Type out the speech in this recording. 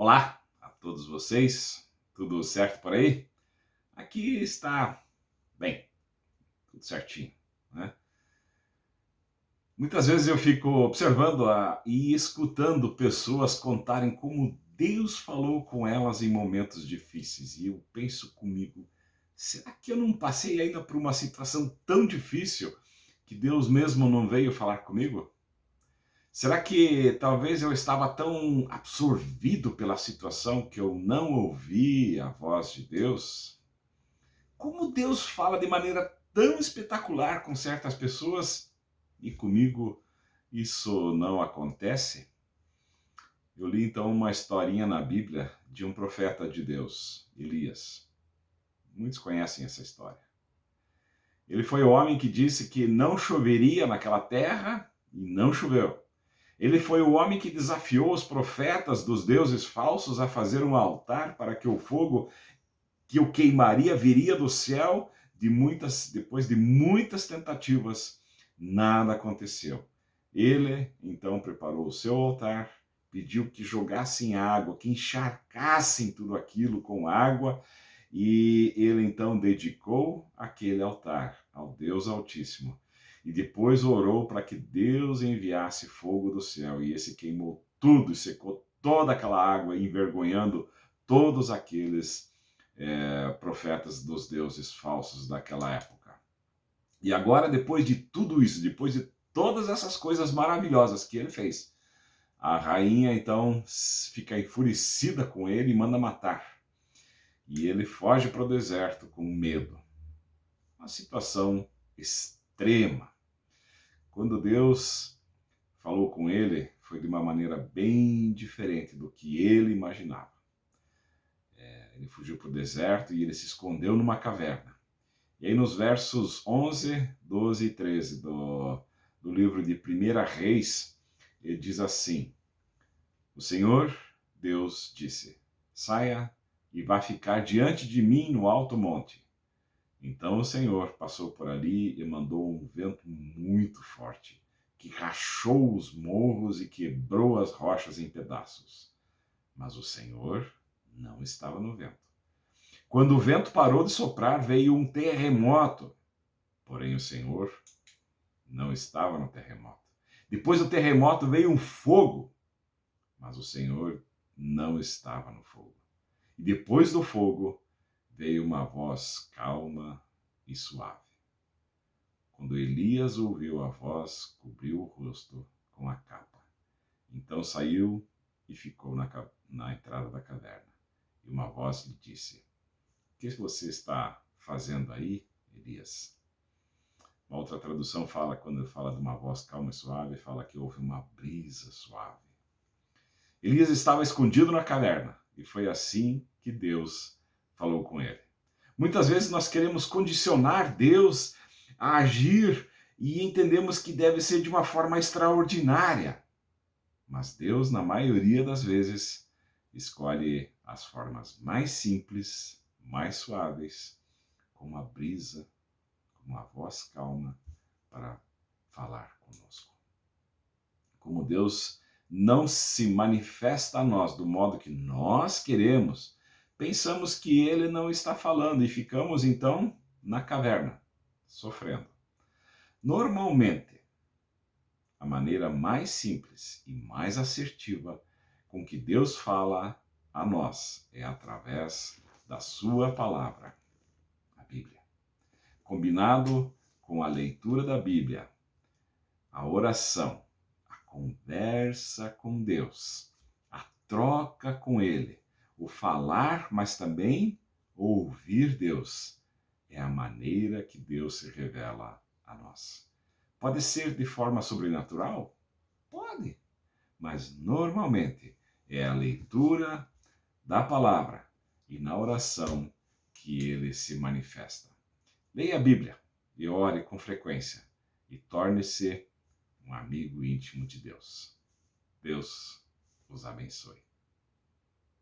Olá a todos vocês, tudo certo por aí? Aqui está bem, tudo certinho, né? Muitas vezes eu fico observando e escutando pessoas contarem como Deus falou com elas em momentos difíceis e eu penso comigo, será que eu não passei ainda por uma situação tão difícil que Deus mesmo não veio falar comigo? Será que talvez eu estava tão absorvido pela situação que eu não ouvi a voz de Deus? Como Deus fala de maneira tão espetacular com certas pessoas e comigo isso não acontece? Eu li então uma historinha na Bíblia de um profeta de Deus, Elias. Muitos conhecem essa história. Ele foi o homem que disse que não choveria naquela terra e não choveu. Ele foi o homem que desafiou os profetas dos deuses falsos a fazer um altar para que o fogo que o queimaria viria do céu. Depois de muitas tentativas, nada aconteceu. Ele então preparou o seu altar, pediu que jogassem água, que encharcassem tudo aquilo com água, e ele então dedicou aquele altar ao Deus Altíssimo. E depois orou para que Deus enviasse fogo do céu, e esse queimou tudo e secou toda aquela água, envergonhando todos aqueles profetas dos deuses falsos daquela época. E agora, depois de tudo isso, depois de todas essas coisas maravilhosas que ele fez, a rainha então fica enfurecida com ele e manda matar. E ele foge para o deserto com medo. Uma situação extrema. Quando Deus falou com ele, foi de uma maneira bem diferente do que ele imaginava. Ele fugiu para o deserto e ele se escondeu numa caverna. E aí nos versos 11, 12 e 13 do livro de 1 Reis, ele diz assim: O Senhor Deus disse, saia e vá ficar diante de mim no alto monte. Então o Senhor passou por ali e mandou um vento muito forte, que rachou os morros e quebrou as rochas em pedaços. Mas o Senhor não estava no vento. Quando o vento parou de soprar, veio um terremoto. Porém, o Senhor não estava no terremoto. Depois do terremoto veio um fogo, mas o Senhor não estava no fogo. E depois do fogo veio uma voz calma e suave. Quando Elias ouviu a voz, cobriu o rosto com a capa. Então saiu e ficou na entrada da caverna. E uma voz lhe disse: O que você está fazendo aí, Elias? Uma outra tradução fala, quando fala de uma voz calma e suave, fala que houve uma brisa suave. Elias estava escondido na caverna e foi assim que Deus falou com ele. Muitas vezes nós queremos condicionar Deus a agir e entendemos que deve ser de uma forma extraordinária. Mas Deus, na maioria das vezes, escolhe as formas mais simples, mais suaves, com uma brisa, com uma voz calma, para falar conosco. Como Deus não se manifesta a nós do modo que nós queremos, pensamos que Ele não está falando e ficamos então na caverna, sofrendo. Normalmente, a maneira mais simples e mais assertiva com que Deus fala a nós é através da sua palavra, a Bíblia. Combinado com a leitura da Bíblia, a oração, a conversa com Deus, a troca com Ele, o falar, mas também ouvir Deus, é a maneira que Deus se revela a nós. Pode ser de forma sobrenatural? Pode, mas normalmente é a leitura da palavra e na oração que ele se manifesta. Leia a Bíblia e ore com frequência e torne-se um amigo íntimo de Deus. Deus os abençoe.